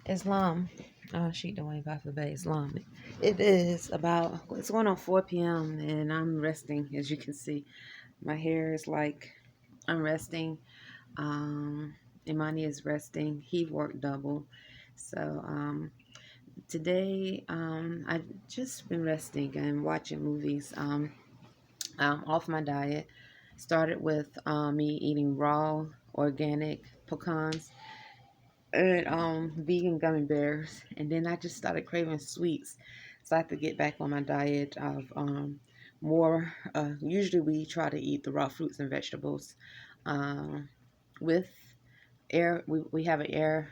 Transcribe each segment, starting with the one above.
Islam. Sheet the way by the Bay, Islam. It is about, it's going on 4 p.m. and I'm resting, as you can see. My hair is like, I'm resting. Um, Imani is resting. He worked double. So today I just been resting and watching movies. Off my diet. Started with me eating raw, organic pecans and vegan gummy bears, and then I just started craving sweets, so I have to get back on my diet of more. Usually we try to eat the raw fruits and vegetables um, with air. We have an air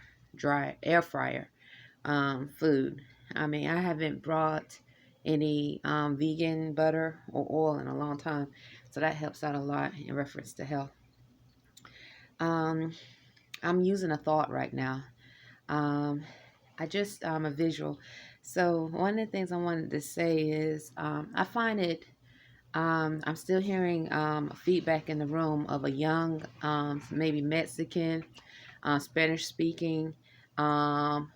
fryer food. I mean, I haven't brought any vegan butter or oil in a long time, so that helps out a lot in reference to health. Um, I'm using a thought right now. Um, I just a visual. So one of the things I wanted to say is I find it. I'm still hearing feedback in the room of a young, maybe Mexican, Spanish speaking um,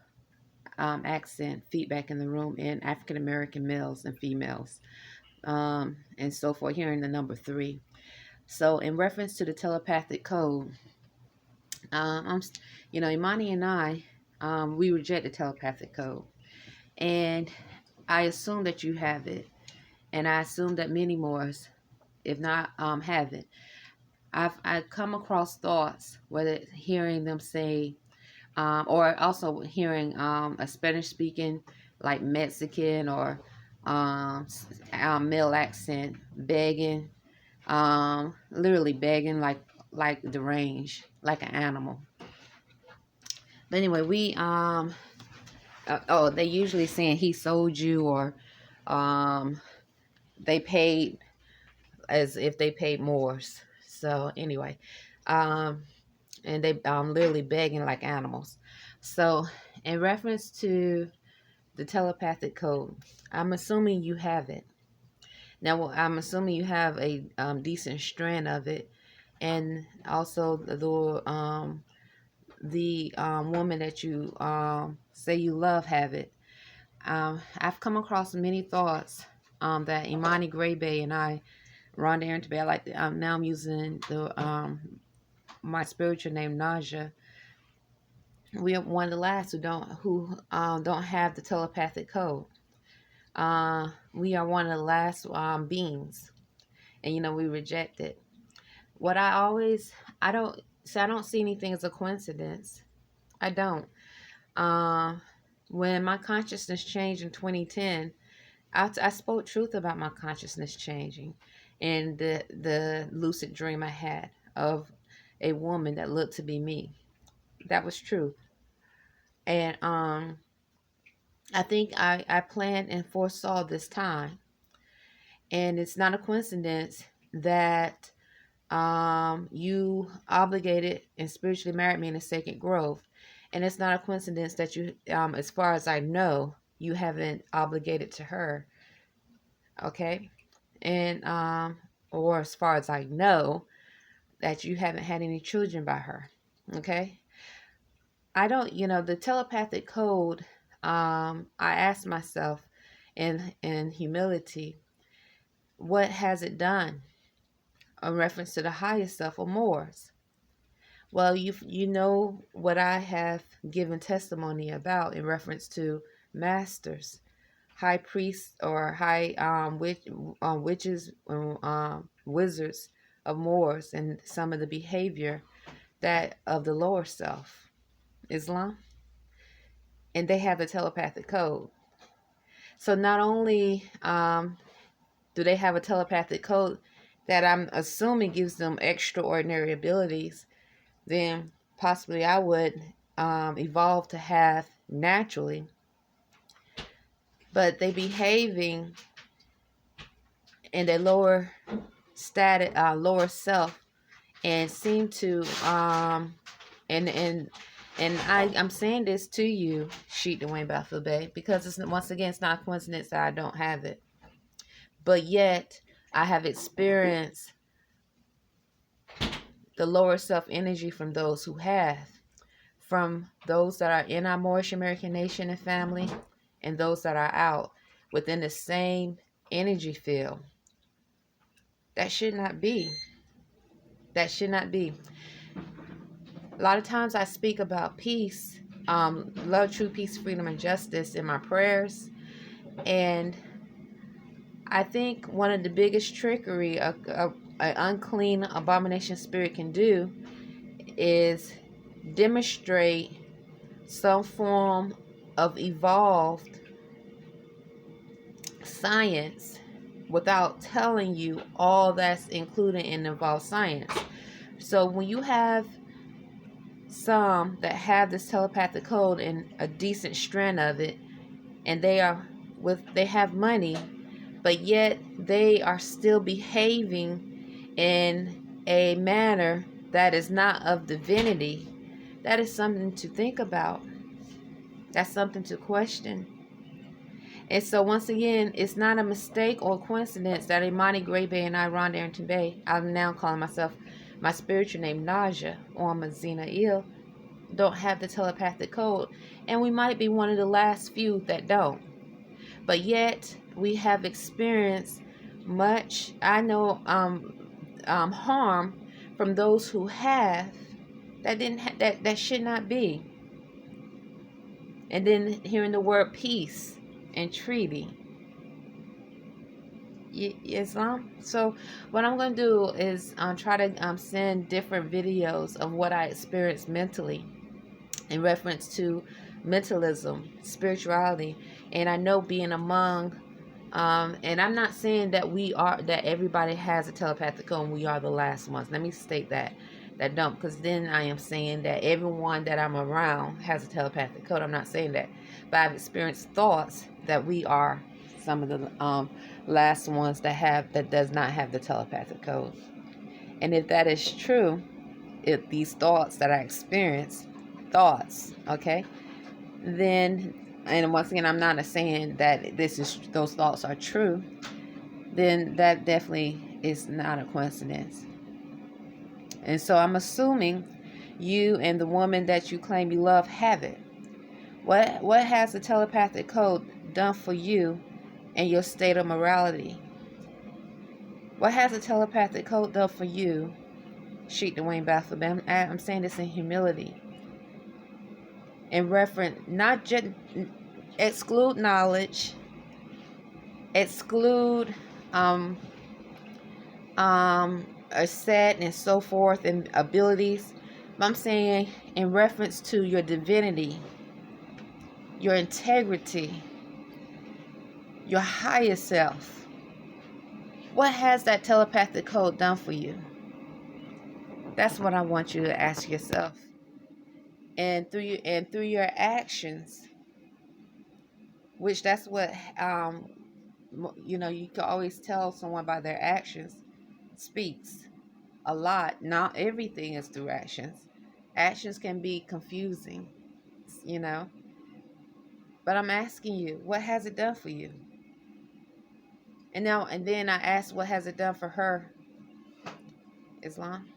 accent feedback in the room in African American males and females, and so forth. Hearing the number three. So in reference to the telepathic code, I'm, Imani and I, we reject the telepathic code. And I assume that you have it, and I assume that many more, if not, have it. I come across thoughts, whether hearing them say, or also hearing a Spanish speaking, like Mexican or male accent, begging, literally begging like deranged, like an animal. But anyway, they usually saying he sold you, or um, they paid, as if they paid more. So anyway, um, and they literally begging like animals. So in reference to the telepathic code, I'm assuming you have it. Now, I'm assuming you have a decent strand of it, and also the woman that you say you love have it. I've come across many thoughts that Imani Gray Bay and I, Rhonda Arrington-Bey, I like now I'm using the my spiritual name Naja. We are one of the last who don't have the telepathic code. We are one of the last beings, and we reject it. What I don't see anything as a coincidence. I don't. Uh, when my consciousness changed in 2010, I spoke truth about my consciousness changing, and the lucid dream I had of a woman that looked to be me. That was true. And I think I planned and foresaw this time. And it's not a coincidence that you obligated and spiritually married me in a sacred grove. And it's not a coincidence that you, as far as I know, you haven't obligated to her. Okay. And, or as far as I know, that you haven't had any children by her. Okay. I don't, the telepathic code, I asked myself in humility, what has it done in reference to the highest self or mores? Well, you know what I have given testimony about in reference to masters, high priests, or high witches, wizards of Moors, and some of the behavior that of the lower self, Islam, and they have the telepathic code. So not only do they have a telepathic code that I'm assuming gives them extraordinary abilities, then possibly I would evolve to have naturally. But they behaving in their lower status, lower self, and seem to and I'm saying this to you, Sheet Dwayne Baffle Bay, because once again it's not a coincidence that I don't have it. But yet I have experienced the lower self energy from those who have. from those that are in our Moorish American nation and family and those that are out within the same energy field. That should not be. That should not be. A lot of times I speak about peace, love, true peace, freedom, and justice in my prayers. And I think one of the biggest trickery an unclean abomination spirit can do is demonstrate some form of evolved science without telling you all that's included in evolved science. So when you have some that have this telepathic code and a decent strand of it, and they have money, but yet they are still behaving in a manner that is not of divinity, that is something to think about. That's something to question. And so once again, it's not a mistake or coincidence that Imani Grebe and I, Rhonda Arrington-Bey, I'm now calling myself my spiritual name Naja or Mazina Il, don't have the telepathic code. And we might be one of the last few that don't. But yet we have experienced much, I know, harm from those who have that should not be. And then hearing the word peace and treaty, Islam. So what I'm going to do is try to send different videos of what I experienced mentally in reference to mentalism, spirituality, and I know being among and I'm not saying that that everybody has a telepathic code and we are the last ones. Let me state that don't, because then I am saying that everyone that I'm around has a telepathic code. I'm not saying that, but I've experienced thoughts that we are some of the last ones that does not have the telepathic code. And if that is true, if these thoughts that I experience, okay, then, and once again, I'm not saying that those thoughts are true, then that definitely is not a coincidence. And so I'm assuming you and the woman that you claim you love have it. What has the telepathic code done for you and your state of morality? What has the telepathic code done for you, Sheikh Dwayne Baffour? I'm saying this in humility. In reference, not just exclude knowledge, exclude a set and so forth and abilities. But I'm saying in reference to your divinity, your integrity, your higher self. What has that telepathic code done for you? That's what I want you to ask yourself. And through your actions, which that's what you can always tell someone by their actions speaks a lot. Not everything is through actions. Actions can be confusing, but I'm asking you, what has it done for you? And then I asked, what has it done for her, Islam?